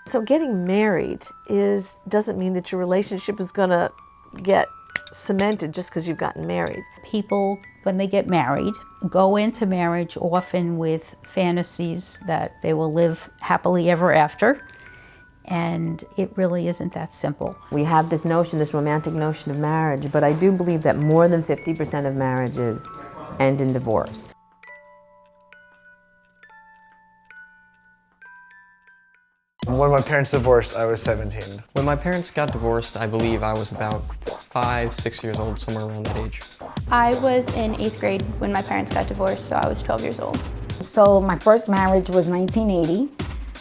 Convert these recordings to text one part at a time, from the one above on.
So getting married doesn't mean that your relationship is going to get cemented just because you've gotten married. People, when they get married, go into marriage often with fantasies that they will live happily ever after, and it really isn't that simple. We have this notion, this romantic notion of marriage, but I do believe that more than 50% of marriages end in divorce. When my parents divorced, I was 17. When my parents got divorced, I believe I was about 5, 6 years old, somewhere around that age. I was in 8th grade when my parents got divorced, so I was 12 years old. So my first marriage was 1980.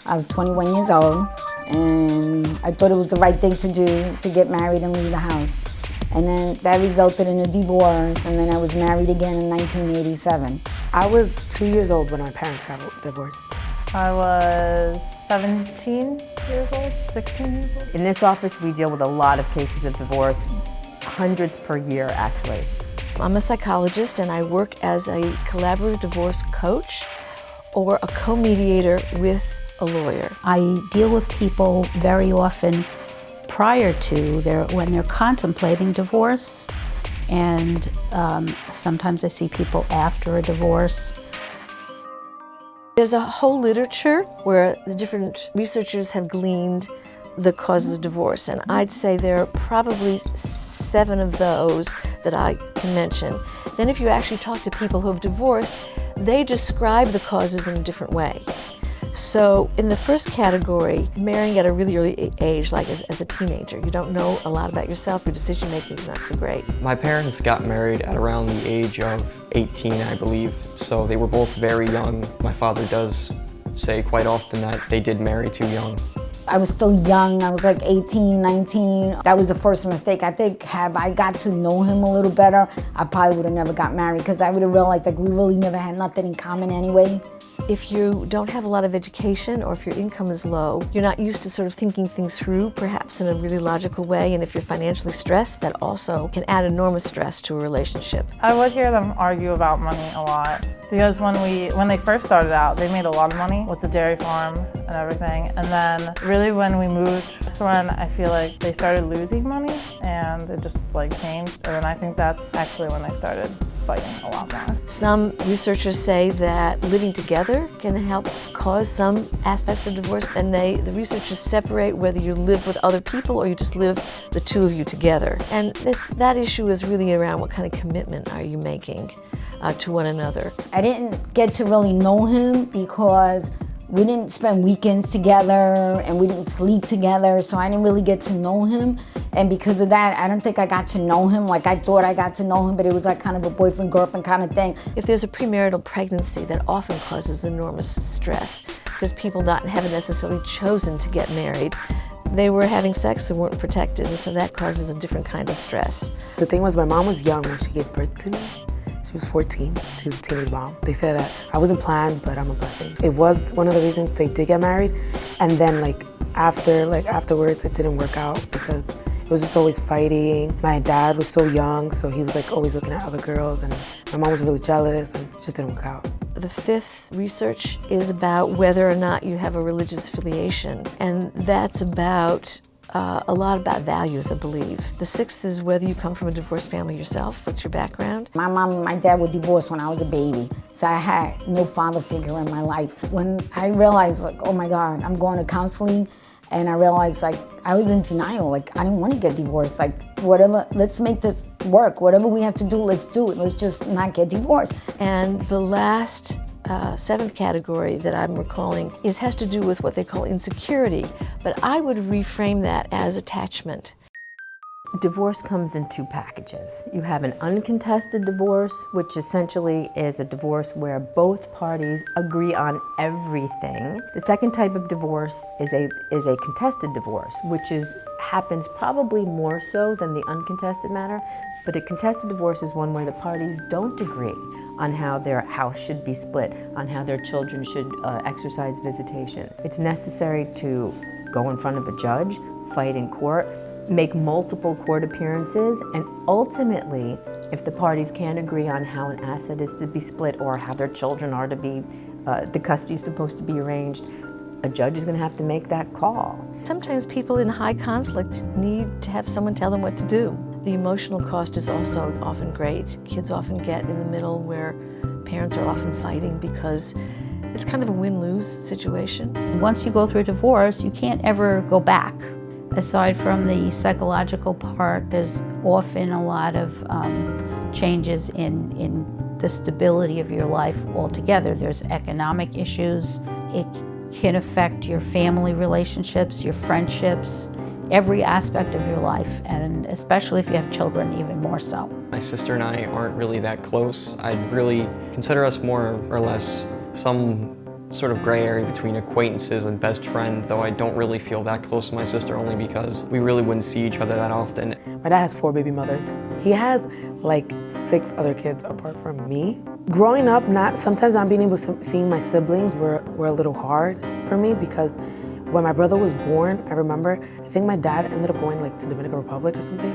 I was 21 years old, and I thought it was the right thing to do to get married and leave the house. And then that resulted in a divorce, and then I was married again in 1987. I was 2 years old when my parents got divorced. I was 17 years old, 16 years old. In this office, we deal with a lot of cases of divorce, hundreds per year, actually. I'm a psychologist and I work as a collaborative divorce coach or a co-mediator with a lawyer. I deal with people very often prior to when they're contemplating divorce, and sometimes I see people after a divorce. There's a whole literature where the different researchers have gleaned the causes of divorce, and I'd say there are probably 7 of those that I can mention. Then if you actually talk to people who have divorced, they describe the causes in a different way. So in the first category, marrying at a really early age, like as a teenager, you don't know a lot about yourself, your decision making is not so great. My parents got married at around the age of 18, I believe, so they were both very young. My father does say quite often that they did marry too young. I was still young. I was like 18, 19. That was the first mistake. I think had I got to know him a little better, I probably would have never got married, because I would have realized like we really never had nothing in common anyway. If you don't have a lot of education or if your income is low, you're not used to sort of thinking things through, perhaps in a really logical way, and if you're financially stressed, that also can add enormous stress to a relationship. I would hear them argue about money a lot, because when they first started out, they made a lot of money with the dairy farm and everything, and then really when we moved, that's when I feel like they started losing money and it just like changed, and then I think that's actually when they started fighting a lot more. Some researchers say that living together can help cause some aspects of divorce, and the researchers separate whether you live with other people or you just live the two of you together. And that issue is really around what kind of commitment are you making to one another. I didn't get to really know him because we didn't spend weekends together and we didn't sleep together, so I didn't really get to know him. And because of that, I don't think I got to know him like I thought I got to know him, but it was like kind of a boyfriend-girlfriend kind of thing. If there's a premarital pregnancy, that often causes enormous stress because people haven't necessarily chosen to get married. They were having sex and weren't protected, and so that causes a different kind of stress. The thing was, my mom was young when she gave birth to me. She was 14. She was a teenage mom. They said that I wasn't planned, but I'm a blessing. It was one of the reasons they did get married. And then afterwards, it didn't work out because it was just always fighting. My dad was so young, so he was like always looking at other girls, and my mom was really jealous, and it just didn't work out. The 5th research is about whether or not you have a religious affiliation, and that's about a lot about values, I believe. The 6th is whether you come from a divorced family yourself. What's your background? My mom and my dad were divorced when I was a baby, so I had no father figure in my life. When I realized, like, oh my God, I'm going to counseling, and I realized, like, I was in denial. Like, I didn't want to get divorced. Like, whatever, let's make this work. Whatever we have to do, let's do it. Let's just not get divorced. And the last 7th category that I'm recalling has to do with what they call insecurity, but I would reframe that as attachment. Divorce comes in 2 packages. You have an uncontested divorce, which essentially is a divorce where both parties agree on everything. The second type of divorce is a contested divorce, which happens probably more so than the uncontested matter, but a contested divorce is one where the parties don't agree on how their house should be split, on how their children should exercise visitation. It's necessary to go in front of a judge, fight in court, make multiple court appearances, and ultimately, if the parties can't agree on how an asset is to be split or how their children are to be, the custody is supposed to be arranged, a judge is going to have to make that call. Sometimes people in high conflict need to have someone tell them what to do. The emotional cost is also often great. Kids often get in the middle where parents are often fighting because it's kind of a win-lose situation. Once you go through a divorce, you can't ever go back. Aside from the psychological part, there's often a lot of changes in the stability of your life altogether. There's economic issues. It can affect your family relationships, your friendships, every aspect of your life, and especially if you have children, even more so. My sister and I aren't really that close. I'd really consider us more or less some sort of gray area between acquaintances and best friend, though I don't really feel that close to my sister only because we really wouldn't see each other that often. My dad has 4 baby mothers. He has like 6 other kids apart from me. Growing up, sometimes not being able to see my siblings were a little hard for me because when my brother was born, I remember, I think my dad ended up going like to Dominican Republic or something,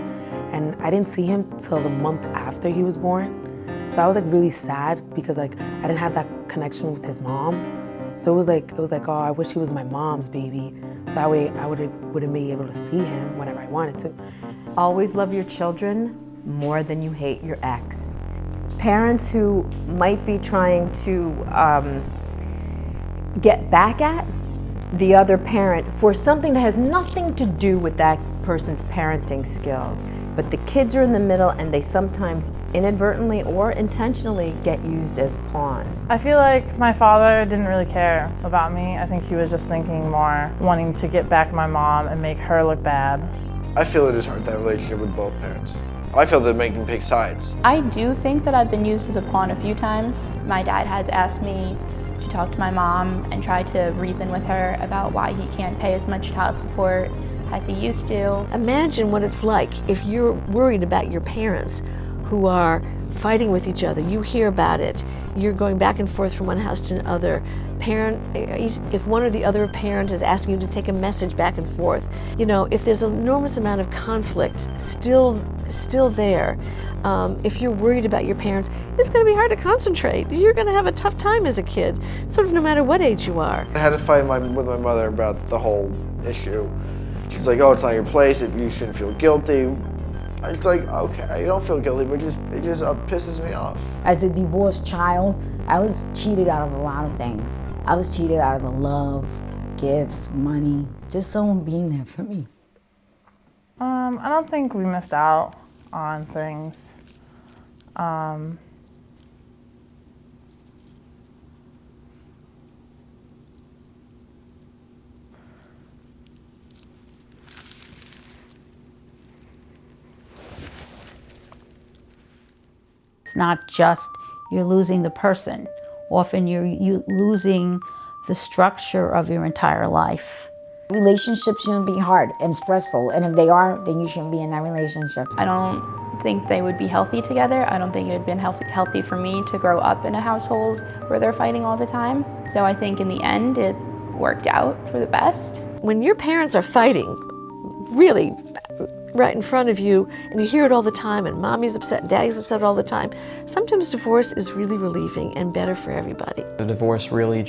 and I didn't see him till the month after he was born. So I was like really sad because like I didn't have that connection with his mom. So it was like, oh, I wish he was my mom's baby. So that way I wouldn't be able to see him whenever I wanted to. Always love your children more than you hate your ex. Parents who might be trying to get back at the other parent for something that has nothing to do with that person's parenting skills, but the kids are in the middle and they sometimes inadvertently or intentionally get used as pawns. I feel like my father didn't really care about me. I think he was just thinking more, wanting to get back my mom and make her look bad. I feel it is hard to have a relationship with both parents. I feel they're making pick sides. I do think that I've been used as a pawn a few times. My dad has asked me to talk to my mom and try to reason with her about why he can't pay as much child support as he used to. Imagine what it's like if you're worried about your parents who are fighting with each other. You hear about it. You're going back and forth from one house to another. If one or the other parent is asking you to take a message back and forth, you know, if there's an enormous amount of conflict still there, if you're worried about your parents, it's going to be hard to concentrate. You're going to have a tough time as a kid, sort of no matter what age you are. I had to fight with my mother about the whole issue. She's like, oh, it's not your place, you shouldn't feel guilty. It's like, okay, I don't feel guilty, but it just pisses me off. As a divorced child, I was cheated out of a lot of things. I was cheated out of love, gifts, money, just someone being there for me. I don't think we missed out on things. It's not just you're losing the person. Often you're losing the structure of your entire life. Relationships shouldn't be hard and stressful, and if they are, then you shouldn't be in that relationship. I don't think they would be healthy together. I don't think it would have been healthy for me to grow up in a household where they're fighting all the time. So I think in the end it worked out for the best. When your parents are fighting, really right in front of you, and you hear it all the time, and mommy's upset, and daddy's upset all the time, sometimes divorce is really relieving and better for everybody. The divorce really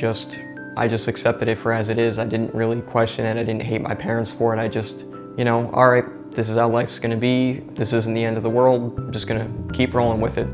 I just accepted it for as it is. I didn't really question it. I didn't hate my parents for it. I just, you know, all right, this is how life's gonna be. This isn't the end of the world. I'm just gonna keep rolling with it.